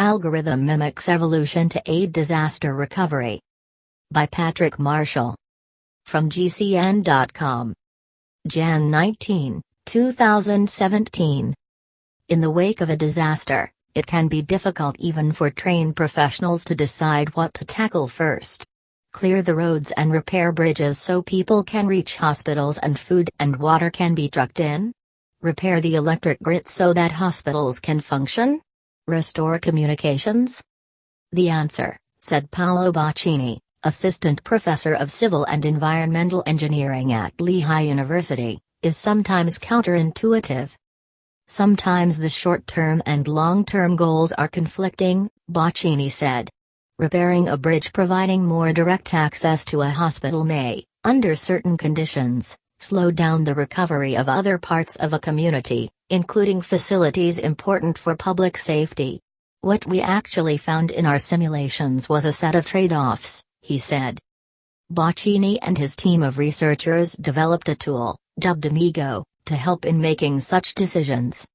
Algorithm mimics evolution to aid disaster recovery. By Patrick Marshall. From GCN.com. Jan 19, 2017. In the wake of a disaster, it can be difficult even for trained professionals to decide what to tackle first. Clear the roads and repair bridges so people can reach hospitals and food and water can be trucked in? Repair the electric grid so that hospitals can function? Restore communications? The answer, said Paolo Boccini, assistant professor of civil and environmental engineering at Lehigh University, is sometimes counterintuitive. Sometimes the short-term and long-term goals are conflicting, Boccini said. Repairing a bridge providing more direct access to a hospital may, under certain conditions, slow down the recovery of other parts of a community, including facilities important for public safety. What we actually found in our simulations was a set of trade-offs, he said. Boccini and his team of researchers developed a tool, dubbed Amigo, to help in making such decisions.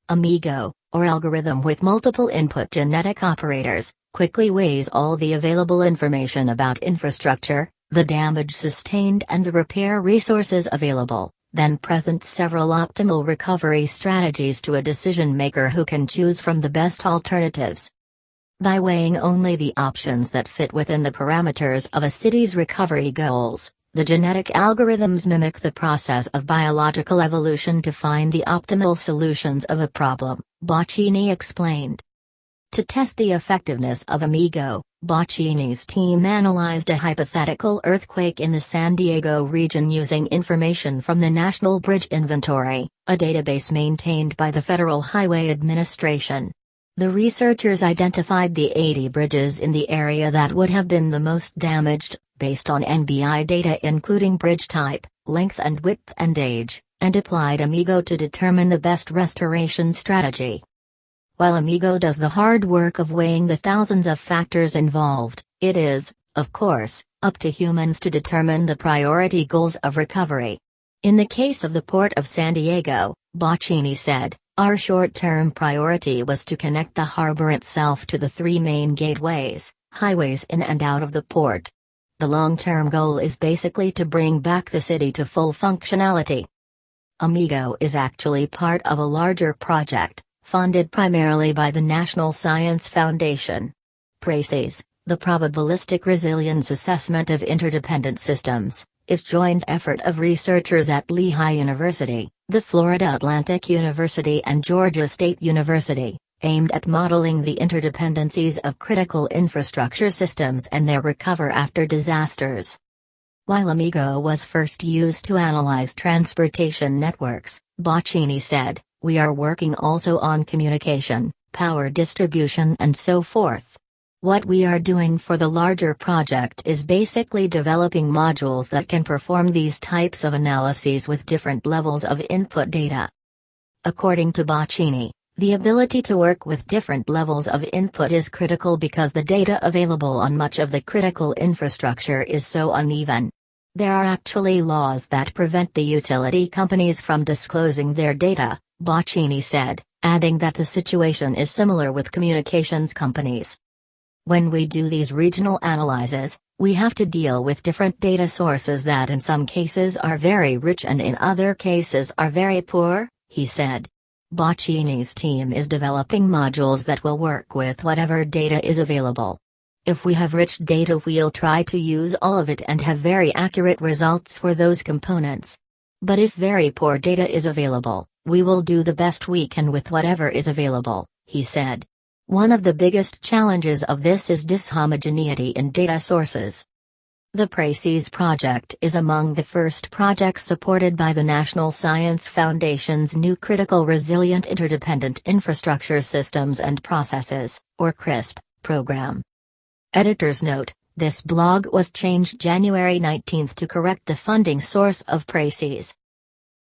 Amigo, or algorithm with multiple input genetic operators, quickly weighs all the available information about infrastructure, the damage sustained and the repair resources available, then presents several optimal recovery strategies to a decision maker who can choose from the best alternatives. By weighing only the options that fit within the parameters of a city's recovery goals, the genetic algorithms mimic the process of biological evolution to find the optimal solutions of a problem, Boccini explained. To test the effectiveness of Amigo, Boccini's team analyzed a hypothetical earthquake in the San Diego region using information from the National Bridge Inventory, a database maintained by the Federal Highway Administration. The researchers identified the 80 bridges in the area that would have been the most damaged, based on NBI data including bridge type, length and width and age, and applied Amigo to determine the best restoration strategy. While Amigo does the hard work of weighing the thousands of factors involved, it is, of course, up to humans to determine the priority goals of recovery. In the case of the Port of San Diego, Boccini said, our short-term priority was to connect the harbor itself to the three main gateways, highways in and out of the port. The long-term goal is basically to bring back the city to full functionality. Amigo is actually part of a larger project, funded primarily by the National Science Foundation. PRECIS, the Probabilistic Resilience Assessment of Interdependent Systems, is joint effort of researchers at Lehigh University, the Florida Atlantic University and Georgia State University, aimed at modeling the interdependencies of critical infrastructure systems and their recovery after disasters. While Amigo was first used to analyze transportation networks, Boccini said, we are working also on communication, power distribution and so forth. What we are doing for the larger project is basically developing modules that can perform these types of analyses with different levels of input data. According to Boccini, the ability to work with different levels of input is critical because the data available on much of the critical infrastructure is so uneven. There are actually laws that prevent the utility companies from disclosing their data, Boccini said, adding that the situation is similar with communications companies. When we do these regional analyses, we have to deal with different data sources that in some cases are very rich and in other cases are very poor, he said. Boccini's team is developing modules that will work with whatever data is available. If we have rich data, we'll try to use all of it and have very accurate results for those components. But if very poor data is available, we will do the best we can with whatever is available, he said. One of the biggest challenges of this is dishomogeneity in data sources. The PRECIS project is among the first projects supported by the National Science Foundation's new Critical Resilient Interdependent Infrastructure Systems and Processes, or CRISP, program. Editor's note: this blog was changed January 19 to correct the funding source of PRECIS.